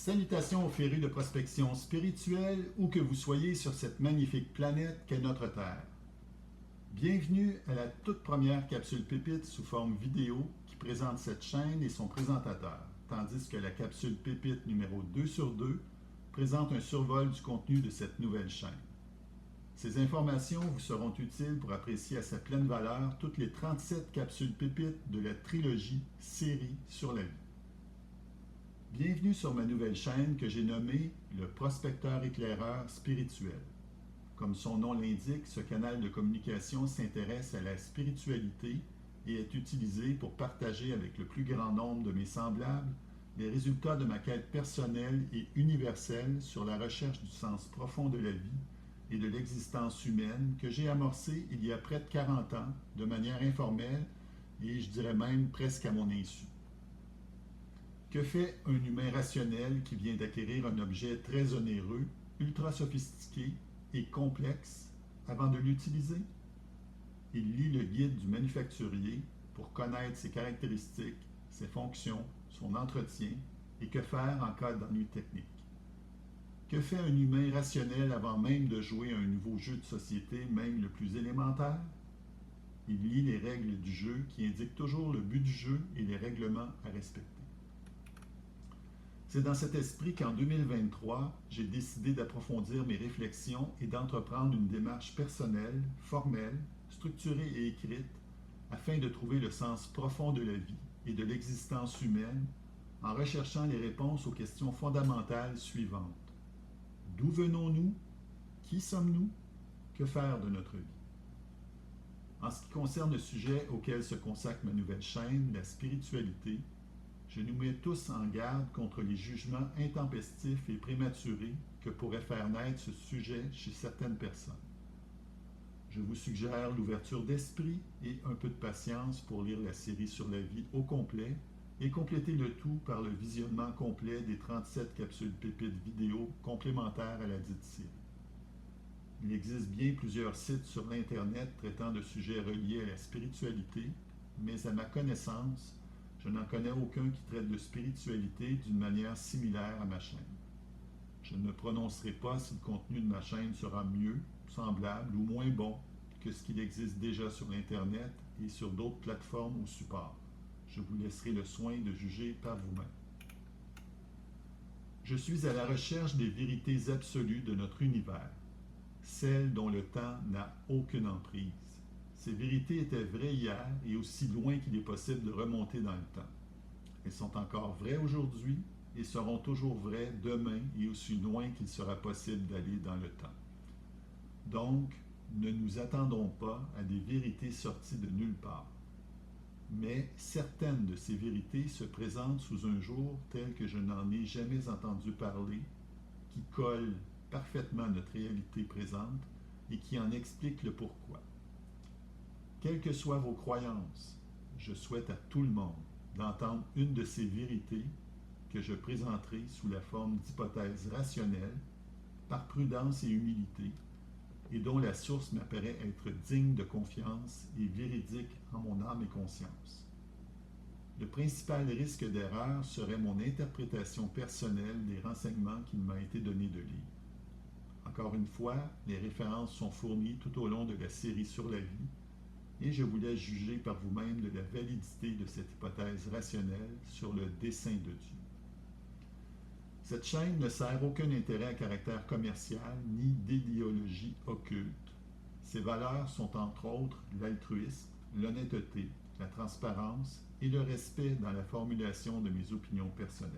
Salutations aux férus de prospection spirituelle, où que vous soyez sur cette magnifique planète qu'est notre Terre. Bienvenue à la toute première capsule pépite sous forme vidéo qui présente cette chaîne et son présentateur, tandis que la capsule pépite numéro 2 sur 2 présente un survol du contenu de cette nouvelle chaîne. Ces informations vous seront utiles pour apprécier à sa pleine valeur toutes les 37 capsules pépites de la trilogie série sur la vie. Bienvenue sur ma nouvelle chaîne que j'ai nommée le prospecteur éclaireur spirituel. Comme son nom l'indique, ce canal de communication s'intéresse à la spiritualité et est utilisé pour partager avec le plus grand nombre de mes semblables les résultats de ma quête personnelle et universelle sur la recherche du sens profond de la vie et de l'existence humaine que j'ai amorcée il y a près de 40 ans de manière informelle et je dirais même presque à mon insu. Que fait un humain rationnel qui vient d'acquérir un objet très onéreux, ultra sophistiqué et complexe avant de l'utiliser? Il lit le guide du manufacturier pour connaître ses caractéristiques, ses fonctions, son entretien et que faire en cas d'ennui technique. Que fait un humain rationnel avant même de jouer à un nouveau jeu de société, même le plus élémentaire? Il lit les règles du jeu qui indiquent toujours le but du jeu et les règlements à respecter. C'est dans cet esprit qu'en 2023, j'ai décidé d'approfondir mes réflexions et d'entreprendre une démarche personnelle, formelle, structurée et écrite afin de trouver le sens profond de la vie et de l'existence humaine en recherchant les réponses aux questions fondamentales suivantes. D'où venons-nous? Qui sommes-nous? Que faire de notre vie? En ce qui concerne le sujet auquel se consacre ma nouvelle chaîne, la spiritualité, je nous mets tous en garde contre les jugements intempestifs et prématurés que pourrait faire naître ce sujet chez certaines personnes. Je vous suggère l'ouverture d'esprit et un peu de patience pour lire la série sur la vie au complet et compléter le tout par le visionnement complet des 37 capsules pépites vidéo complémentaires à la dite série. Il existe bien plusieurs sites sur l'Internet traitant de sujets reliés à la spiritualité, mais à ma connaissance, je n'en connais aucun qui traite de spiritualité d'une manière similaire à ma chaîne. Je ne me prononcerai pas si le contenu de ma chaîne sera mieux, semblable ou moins bon que ce qu'il existe déjà sur l'Internet et sur d'autres plateformes ou supports. Je vous laisserai le soin de juger par vous-même. Je suis à la recherche des vérités absolues de notre univers, celles dont le temps n'a aucune emprise. Ces vérités étaient vraies hier et aussi loin qu'il est possible de remonter dans le temps. Elles sont encore vraies aujourd'hui et seront toujours vraies demain et aussi loin qu'il sera possible d'aller dans le temps. Donc, ne nous attendons pas à des vérités sorties de nulle part. Mais certaines de ces vérités se présentent sous un jour tel que je n'en ai jamais entendu parler, qui collent parfaitement à notre réalité présente et qui en expliquent le pourquoi. Quelles que soient vos croyances, je souhaite à tout le monde d'entendre une de ces vérités que je présenterai sous la forme d'hypothèses rationnelles, par prudence et humilité, et dont la source m'apparaît être digne de confiance et véridique en mon âme et conscience. Le principal risque d'erreur serait mon interprétation personnelle des renseignements qu'il m'a été donné de lire. Encore une fois, les références sont fournies tout au long de la série sur la vie, et je vous laisse juger par vous-même de la validité de cette hypothèse rationnelle sur le dessein de Dieu. Cette chaîne ne sert aucun intérêt à caractère commercial ni d'idéologie occulte. Ses valeurs sont entre autres l'altruisme, l'honnêteté, la transparence et le respect dans la formulation de mes opinions personnelles.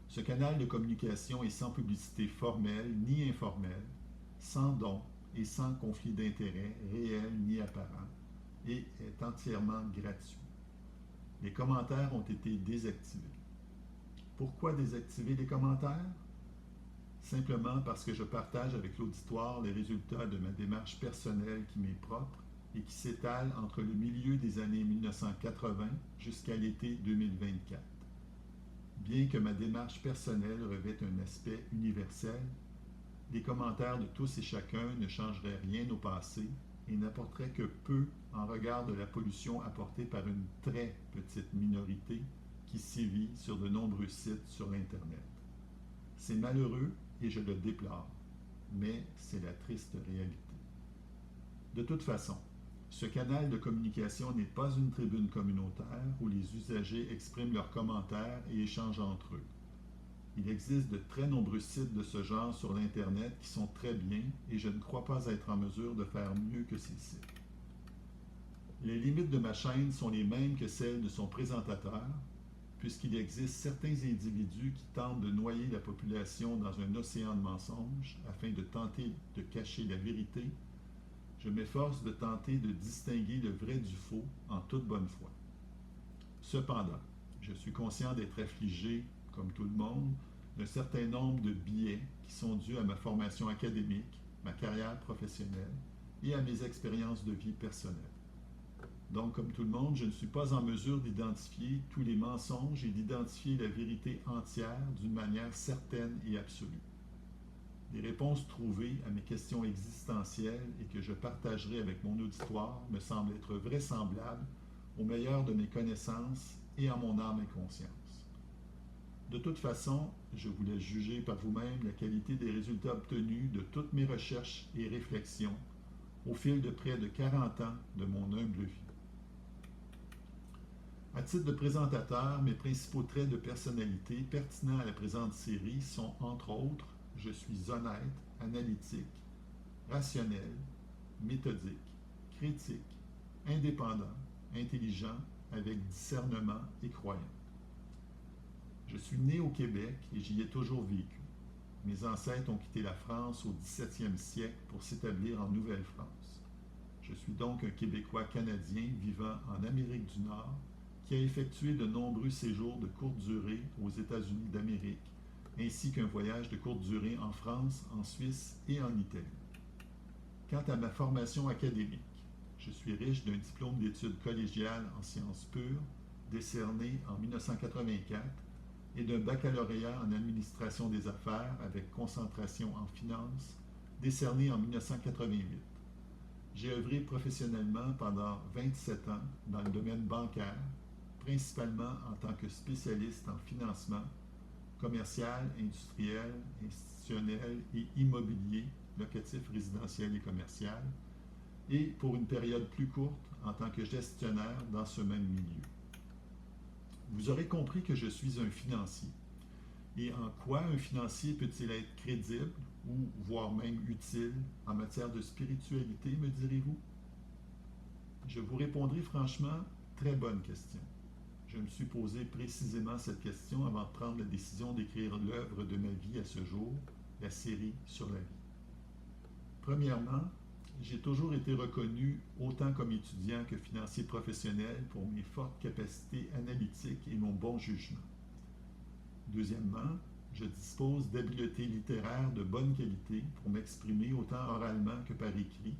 Ce canal de communication est sans publicité formelle ni informelle, sans don et sans conflit d'intérêts réel ni apparent, et est entièrement gratuit. Les commentaires ont été désactivés. Pourquoi désactiver les commentaires? Simplement parce que je partage avec l'auditoire les résultats de ma démarche personnelle qui m'est propre et qui s'étale entre le milieu des années 1980 jusqu'à l'été 2024. Bien que ma démarche personnelle revête un aspect universel, les commentaires de tous et chacun ne changeraient rien au passé et n'apporteraient que peu en regard de la pollution apportée par une très petite minorité qui sévit sur de nombreux sites sur l'Internet. C'est malheureux et je le déplore, mais c'est la triste réalité. De toute façon, ce canal de communication n'est pas une tribune communautaire où les usagers expriment leurs commentaires et échangent entre eux. Il existe de très nombreux sites de ce genre sur l'Internet qui sont très bien et je ne crois pas être en mesure de faire mieux que ces sites. Les limites de ma chaîne sont les mêmes que celles de son présentateur, puisqu'il existe certains individus qui tentent de noyer la population dans un océan de mensonges afin de tenter de cacher la vérité. Je m'efforce de tenter de distinguer le vrai du faux en toute bonne foi. Cependant, je suis conscient d'être affligé, comme tout le monde, d'un certain nombre de biais qui sont dus à ma formation académique, ma carrière professionnelle et à mes expériences de vie personnelle. Donc, comme tout le monde, je ne suis pas en mesure d'identifier tous les mensonges et d'identifier la vérité entière d'une manière certaine et absolue. Les réponses trouvées à mes questions existentielles et que je partagerai avec mon auditoire me semblent être vraisemblables au meilleur de mes connaissances et en mon âme et conscience. De toute façon, je vous laisse juger par vous-même la qualité des résultats obtenus de toutes mes recherches et réflexions au fil de près de 40 ans de mon humble vie. À titre de présentateur, mes principaux traits de personnalité pertinents à la présente série sont, entre autres, je suis honnête, analytique, rationnel, méthodique, critique, indépendant, intelligent, avec discernement et croyant. Je suis né au Québec et j'y ai toujours vécu. Mes ancêtres ont quitté la France au XVIIe siècle pour s'établir en Nouvelle-France. Je suis donc un Québécois canadien vivant en Amérique du Nord qui a effectué de nombreux séjours de courte durée aux États-Unis d'Amérique, ainsi qu'un voyage de courte durée en France, en Suisse et en Italie. Quant à ma formation académique, je suis riche d'un diplôme d'études collégiales en sciences pures, décerné en 1984, et d'un baccalauréat en administration des affaires avec concentration en finance, décerné en 1988. J'ai œuvré professionnellement pendant 27 ans dans le domaine bancaire, principalement en tant que spécialiste en financement, commercial, industriel, institutionnel et immobilier, locatif, résidentiel et commercial, et pour une période plus courte en tant que gestionnaire dans ce même milieu. Vous aurez compris que je suis un financier. Et en quoi un financier peut-il être crédible ou voire même utile en matière de spiritualité, me direz-vous? Je vous répondrai franchement, très bonne question. Je me suis posé précisément cette question avant de prendre la décision d'écrire l'œuvre de ma vie à ce jour, la série sur la vie. Premièrement, j'ai toujours été reconnu, autant comme étudiant que financier professionnel, pour mes fortes capacités analytiques et mon bon jugement. Deuxièmement, je dispose d'habiletés littéraires de bonne qualité pour m'exprimer autant oralement que par écrit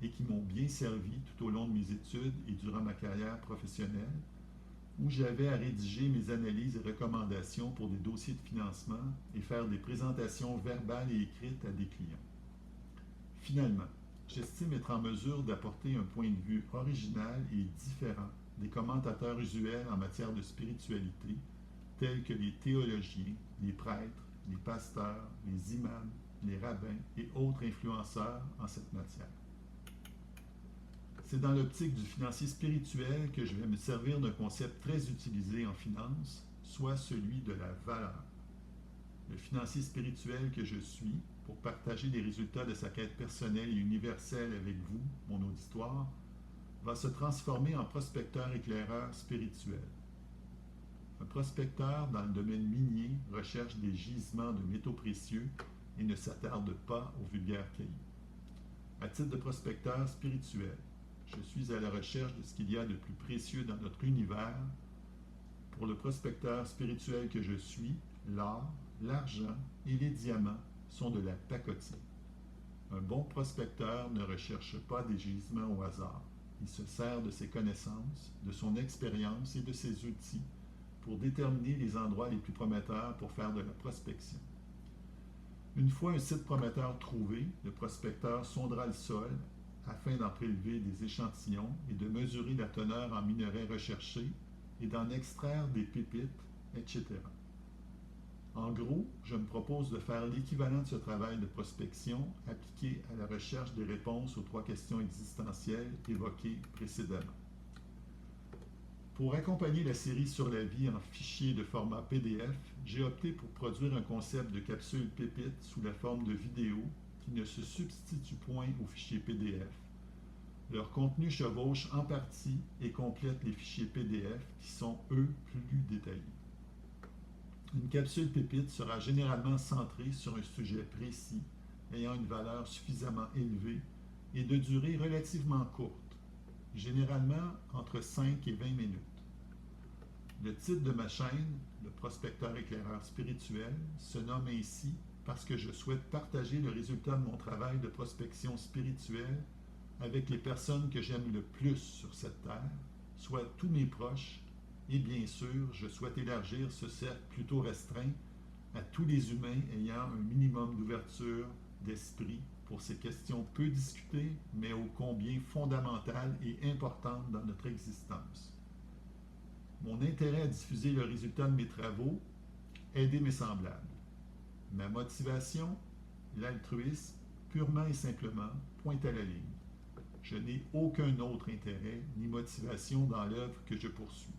et qui m'ont bien servi tout au long de mes études et durant ma carrière professionnelle, où j'avais à rédiger mes analyses et recommandations pour des dossiers de financement et faire des présentations verbales et écrites à des clients. Finalement, j'estime être en mesure d'apporter un point de vue original et différent des commentateurs usuels en matière de spiritualité, tels que les théologiens, les prêtres, les pasteurs, les imams, les rabbins et autres influenceurs en cette matière. C'est dans l'optique du financier spirituel que je vais me servir d'un concept très utilisé en finance, soit celui de la valeur. Le financier spirituel que je suis, pour partager les résultats de sa quête personnelle et universelle avec vous, mon auditoire, va se transformer en prospecteur éclaireur spirituel. Un prospecteur dans le domaine minier recherche des gisements de métaux précieux et ne s'attarde pas aux vulgaires cailloux. À titre de prospecteur spirituel, je suis à la recherche de ce qu'il y a de plus précieux dans notre univers. Pour le prospecteur spirituel que je suis, l'or, l'argent et les diamants sont de la pacotille. Un bon prospecteur ne recherche pas des gisements au hasard. Il se sert de ses connaissances, de son expérience et de ses outils pour déterminer les endroits les plus prometteurs pour faire de la prospection. Une fois un site prometteur trouvé, le prospecteur sondera le sol afin d'en prélever des échantillons et de mesurer la teneur en minerais recherchés et d'en extraire des pépites, etc. En gros, je me propose de faire l'équivalent de ce travail de prospection appliqué à la recherche des réponses aux 3 questions existentielles évoquées précédemment. Pour accompagner la série sur la vie en fichier de format PDF, j'ai opté pour produire un concept de capsule pépite sous la forme de vidéos qui ne se substituent point aux fichiers PDF. Leur contenu chevauche en partie et complète les fichiers PDF qui sont, eux, plus détaillés. Une capsule pépite sera généralement centrée sur un sujet précis, ayant une valeur suffisamment élevée et de durée relativement courte, généralement entre 5 et 20 minutes. Le titre de ma chaîne, le prospecteur éclaireur spirituel, se nomme ainsi parce que je souhaite partager le résultat de mon travail de prospection spirituelle avec les personnes que j'aime le plus sur cette terre, soit tous mes proches, et bien sûr, je souhaite élargir ce cercle plutôt restreint à tous les humains ayant un minimum d'ouverture d'esprit pour ces questions peu discutées, mais ô combien fondamentales et importantes dans notre existence. Mon intérêt à diffuser le résultat de mes travaux, aider mes semblables. Ma motivation, l'altruisme, purement et simplement, pointe à la ligne. Je n'ai aucun autre intérêt ni motivation dans l'œuvre que je poursuis.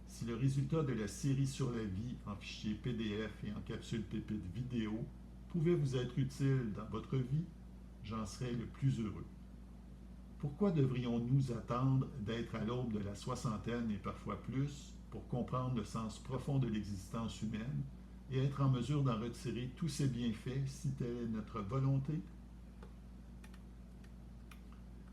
Si le résultat de la série sur la vie en fichier PDF et en capsule pépite vidéo pouvait vous être utile dans votre vie, j'en serais le plus heureux. Pourquoi devrions-nous attendre d'être à l'aube de la soixantaine et parfois plus pour comprendre le sens profond de l'existence humaine et être en mesure d'en retirer tous ses bienfaits si telle est notre volonté?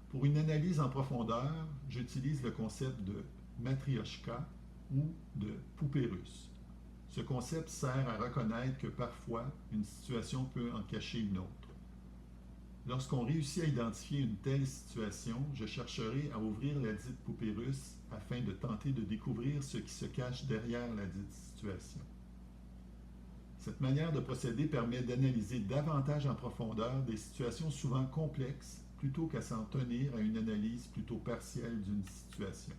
Pour une analyse en profondeur, j'utilise le concept de matrioshka ou de poupée russe. Ce concept sert à reconnaître que parfois une situation peut en cacher une autre. Lorsqu'on réussit à identifier une telle situation, je chercherai à ouvrir la dite poupée russe afin de tenter de découvrir ce qui se cache derrière la dite situation. Cette manière de procéder permet d'analyser davantage en profondeur des situations souvent complexes plutôt qu'à s'en tenir à une analyse plutôt partielle d'une situation.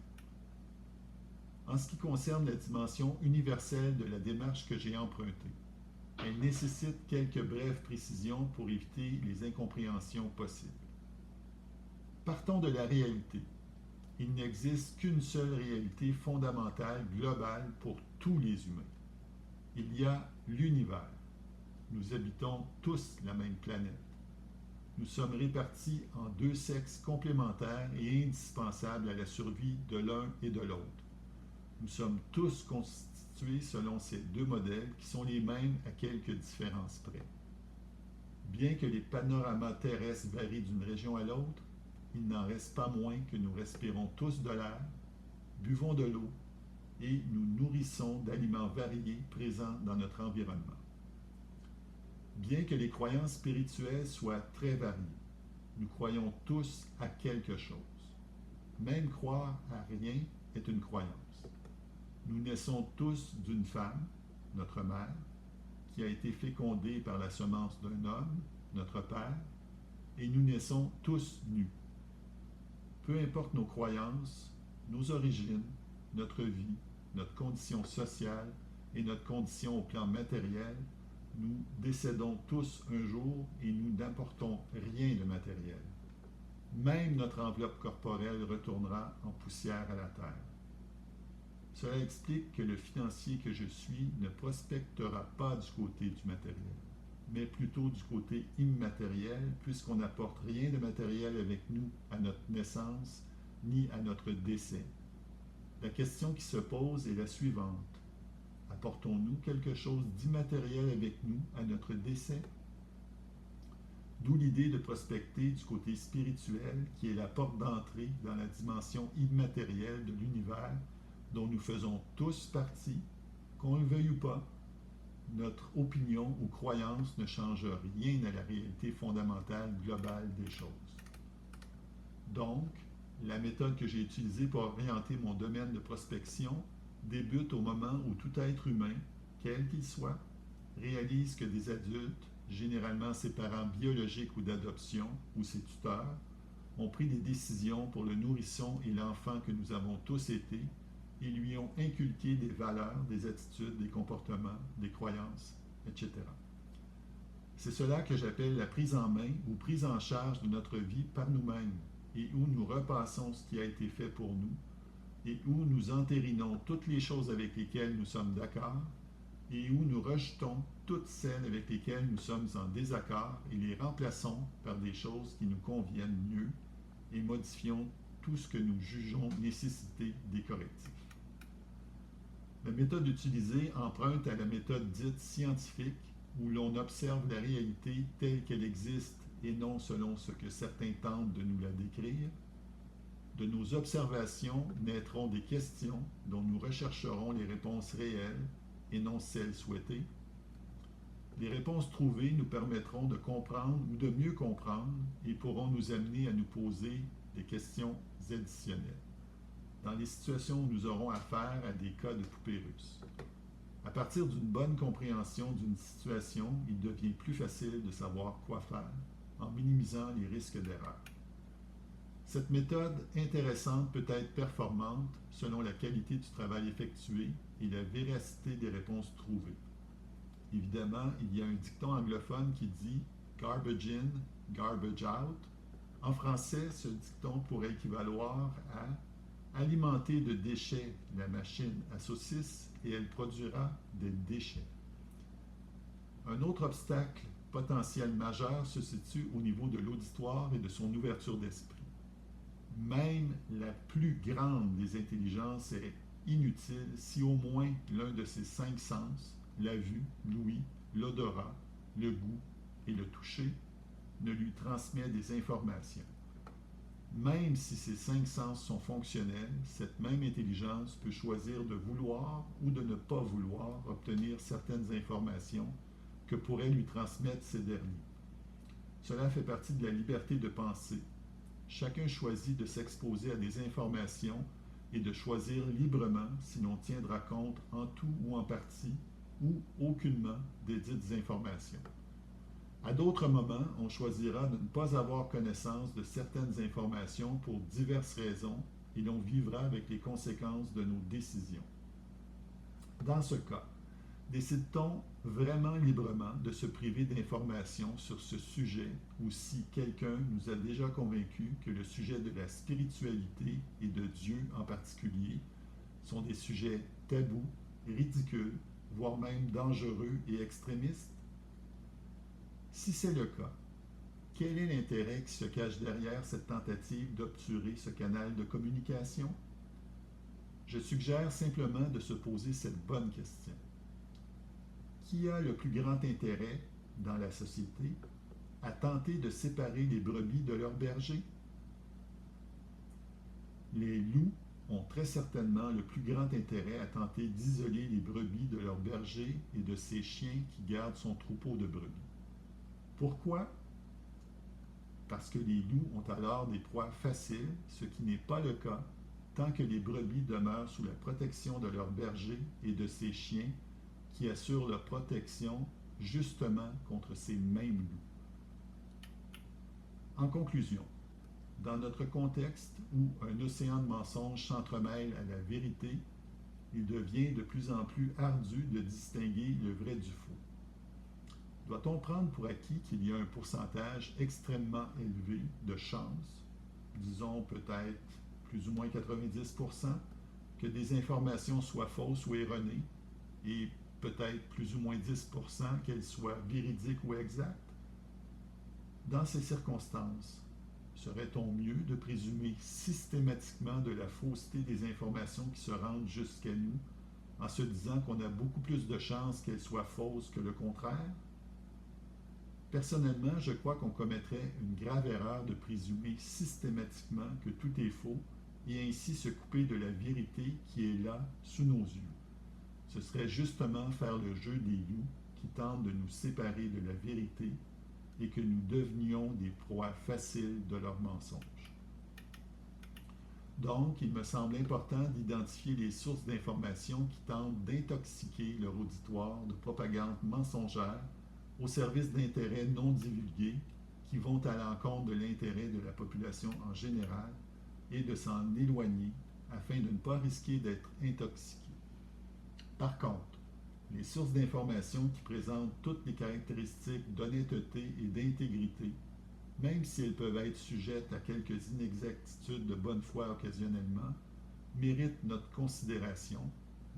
En ce qui concerne la dimension universelle de la démarche que j'ai empruntée, elle nécessite quelques brèves précisions pour éviter les incompréhensions possibles. Partons de la réalité. Il n'existe qu'une seule réalité fondamentale, globale pour tous les humains. Il y a l'univers. Nous habitons tous la même planète. Nous sommes répartis en 2 sexes complémentaires et indispensables à la survie de l'un et de l'autre. Nous sommes tous constitués selon ces 2 modèles qui sont les mêmes à quelques différences près. Bien que les panoramas terrestres varient d'une région à l'autre, il n'en reste pas moins que nous respirons tous de l'air, buvons de l'eau et nous nourrissons d'aliments variés présents dans notre environnement. Bien que les croyances spirituelles soient très variées, nous croyons tous à quelque chose. Même croire à rien est une croyance. Nous naissons tous d'une femme, notre mère, qui a été fécondée par la semence d'un homme, notre père, et nous naissons tous nus. Peu importe nos croyances, nos origines, notre vie, notre condition sociale et notre condition au plan matériel, nous décédons tous un jour et nous n'apportons rien de matériel. Même notre enveloppe corporelle retournera en poussière à la terre. Cela explique que le financier que je suis ne prospectera pas du côté du matériel, mais plutôt du côté immatériel, puisqu'on n'apporte rien de matériel avec nous à notre naissance ni à notre décès. La question qui se pose est la suivante. Apportons-nous quelque chose d'immatériel avec nous à notre décès? D'où l'idée de prospecter du côté spirituel, qui est la porte d'entrée dans la dimension immatérielle de l'univers dont nous faisons tous partie, qu'on le veuille ou pas. Notre opinion ou croyance ne change rien à la réalité fondamentale globale des choses. Donc, la méthode que j'ai utilisée pour orienter mon domaine de prospection débute au moment où tout être humain, quel qu'il soit, réalise que des adultes, généralement ses parents biologiques ou d'adoption ou ses tuteurs, ont pris des décisions pour le nourrisson et l'enfant que nous avons tous été et lui ont inculqué des valeurs, des attitudes, des comportements, des croyances, etc. C'est cela que j'appelle la prise en main ou prise en charge de notre vie par nous-mêmes et où nous repassons ce qui a été fait pour nous et où nous entérinons toutes les choses avec lesquelles nous sommes d'accord et où nous rejetons toutes celles avec lesquelles nous sommes en désaccord et les remplaçons par des choses qui nous conviennent mieux et modifions tout ce que nous jugeons nécessiter des correctifs. La méthode utilisée emprunte à la méthode dite scientifique où l'on observe la réalité telle qu'elle existe et non selon ce que certains tentent de nous la décrire. De nos observations naîtront des questions dont nous rechercherons les réponses réelles et non celles souhaitées. Les réponses trouvées nous permettront de comprendre ou de mieux comprendre et pourront nous amener à nous poser des questions additionnelles dans les situations où nous aurons affaire à des cas de poupées russes. À partir d'une bonne compréhension d'une situation, il devient plus facile de savoir quoi faire en minimisant les risques d'erreur. Cette méthode intéressante peut être performante selon la qualité du travail effectué et la véracité des réponses trouvées. Évidemment, il y a un dicton anglophone qui dit « garbage in, garbage out ». En français, ce dicton pourrait équivaloir à « alimenter de déchets la machine à saucisses et elle produira des déchets ». Un autre obstacle potentiel majeur se situe au niveau de l'auditoire et de son ouverture d'esprit. Même la plus grande des intelligences est inutile si au moins l'un de ces 5 sens, la vue, l'ouïe, l'odorat, le goût et le toucher, ne lui transmet des informations. Même si ces 5 sens sont fonctionnels, cette même intelligence peut choisir de vouloir ou de ne pas vouloir obtenir certaines informations que pourraient lui transmettre ces derniers. Cela fait partie de la liberté de penser. Chacun choisit de s'exposer à des informations et de choisir librement si l'on tiendra compte en tout ou en partie ou aucunement des dites informations. À d'autres moments, on choisira de ne pas avoir connaissance de certaines informations pour diverses raisons et l'on vivra avec les conséquences de nos décisions. Dans ce cas, décide-t-on vraiment librement de se priver d'informations sur ce sujet ou si quelqu'un nous a déjà convaincus que le sujet de la spiritualité et de Dieu en particulier sont des sujets tabous, ridicules, voire même dangereux et extrémistes? Si c'est le cas, quel est l'intérêt qui se cache derrière cette tentative d'obturer ce canal de communication? Je suggère simplement de se poser cette bonne question. Qui a le plus grand intérêt dans la société à tenter de séparer les brebis de leurs bergers? Les loups ont très certainement le plus grand intérêt à tenter d'isoler les brebis de leurs bergers et de ces chiens qui gardent son troupeau de brebis. Pourquoi? Parce que les loups ont alors des proies faciles, ce qui n'est pas le cas tant que les brebis demeurent sous la protection de leurs bergers et de ces chiens qui assurent leur protection justement contre ces mêmes loups. En conclusion, dans notre contexte où un océan de mensonges s'entremêle à la vérité, il devient de plus en plus ardu de distinguer le vrai du faux. Doit-on prendre pour acquis qu'il y a un pourcentage extrêmement élevé de chances, disons peut-être plus ou moins 90%, que des informations soient fausses ou erronées, et peut-être plus ou moins 10% qu'elles soient véridiques ou exactes? Dans ces circonstances, serait-on mieux de présumer systématiquement de la fausseté des informations qui se rendent jusqu'à nous, en se disant qu'on a beaucoup plus de chances qu'elles soient fausses que le contraire? Personnellement, je crois qu'on commettrait une grave erreur de présumer systématiquement que tout est faux et ainsi se couper de la vérité qui est là, sous nos yeux. Ce serait justement faire le jeu des loups qui tentent de nous séparer de la vérité et que nous devenions des proies faciles de leurs mensonges. Donc, il me semble important d'identifier les sources d'informations qui tentent d'intoxiquer leur auditoire de propagande mensongère au service d'intérêts non divulgués qui vont à l'encontre de l'intérêt de la population en général et de s'en éloigner afin de ne pas risquer d'être intoxiqué. Par contre, les sources d'information qui présentent toutes les caractéristiques d'honnêteté et d'intégrité, même si elles peuvent être sujettes à quelques inexactitudes de bonne foi occasionnellement, méritent notre considération,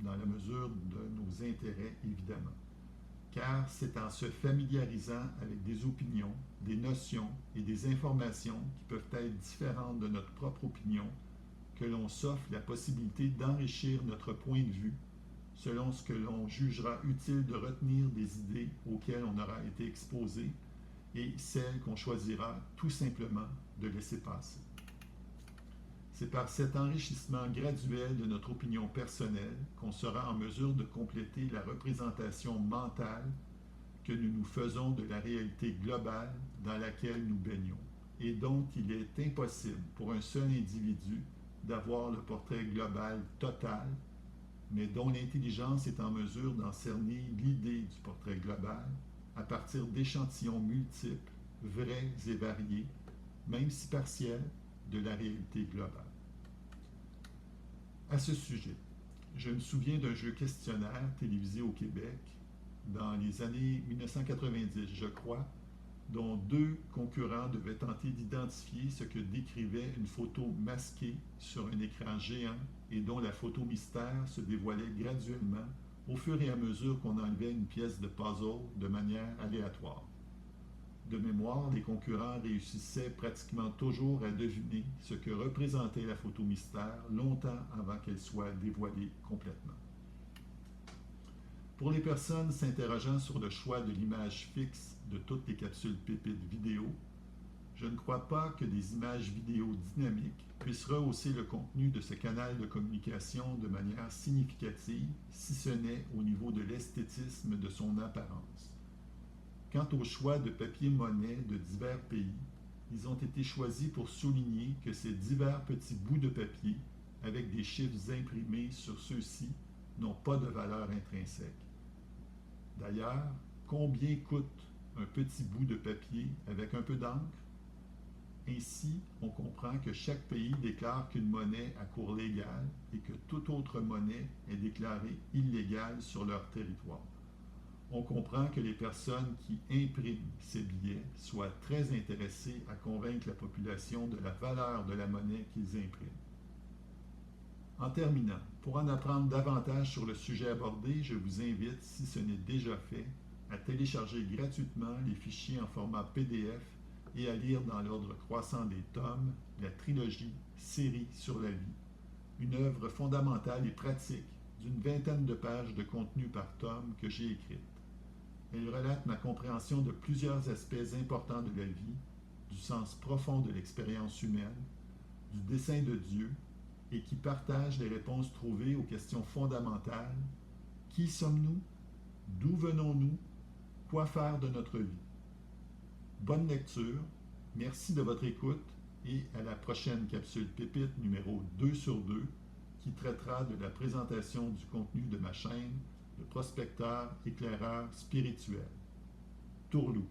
dans la mesure de nos intérêts évidemment. Car c'est en se familiarisant avec des opinions, des notions et des informations qui peuvent être différentes de notre propre opinion que l'on s'offre la possibilité d'enrichir notre point de vue selon ce que l'on jugera utile de retenir des idées auxquelles on aura été exposé et celles qu'on choisira tout simplement de laisser passer. C'est par cet enrichissement graduel de notre opinion personnelle qu'on sera en mesure de compléter la représentation mentale que nous nous faisons de la réalité globale dans laquelle nous baignons et dont il est impossible pour un seul individu d'avoir le portrait global total, mais dont l'intelligence est en mesure d'en cerner l'idée du portrait global à partir d'échantillons multiples, vrais et variés, même si partiels, de la réalité globale. À ce sujet, je me souviens d'un jeu questionnaire télévisé au Québec dans les années 1990, je crois, dont deux concurrents devaient tenter d'identifier ce que décrivait une photo masquée sur un écran géant et dont la photo mystère se dévoilait graduellement au fur et à mesure qu'on enlevait une pièce de puzzle de manière aléatoire. De mémoire, les concurrents réussissaient pratiquement toujours à deviner ce que représentait la photo mystère longtemps avant qu'elle soit dévoilée complètement. Pour les personnes s'interrogeant sur le choix de l'image fixe de toutes les capsules pépites vidéo, je ne crois pas que des images vidéo dynamiques puissent rehausser le contenu de ce canal de communication de manière significative, si ce n'est au niveau de l'esthétisme de son apparence. Quant au choix de papier-monnaie de divers pays, ils ont été choisis pour souligner que ces divers petits bouts de papier, avec des chiffres imprimés sur ceux-ci, n'ont pas de valeur intrinsèque. D'ailleurs, combien coûte un petit bout de papier avec un peu d'encre? Ainsi, on comprend que chaque pays déclare qu'une monnaie a cours légal et que toute autre monnaie est déclarée illégale sur leur territoire. On comprend que les personnes qui impriment ces billets soient très intéressées à convaincre la population de la valeur de la monnaie qu'ils impriment. En terminant, pour en apprendre davantage sur le sujet abordé, je vous invite, si ce n'est déjà fait, à télécharger gratuitement les fichiers en format PDF et à lire dans l'ordre croissant des tomes la trilogie Série sur la vie, une œuvre fondamentale et pratique d'une vingtaine de pages de contenu par tome que j'ai écrite. Elle relate ma compréhension de plusieurs aspects importants de la vie, du sens profond de l'expérience humaine, du dessein de Dieu, et qui partage les réponses trouvées aux questions fondamentales. Qui sommes-nous? D'où venons-nous? Quoi faire de notre vie? Bonne lecture, merci de votre écoute et à la prochaine capsule pépite numéro 2 sur 2 qui traitera de la présentation du contenu de ma chaîne, le prospecteur éclaireur spirituel. Tourlou.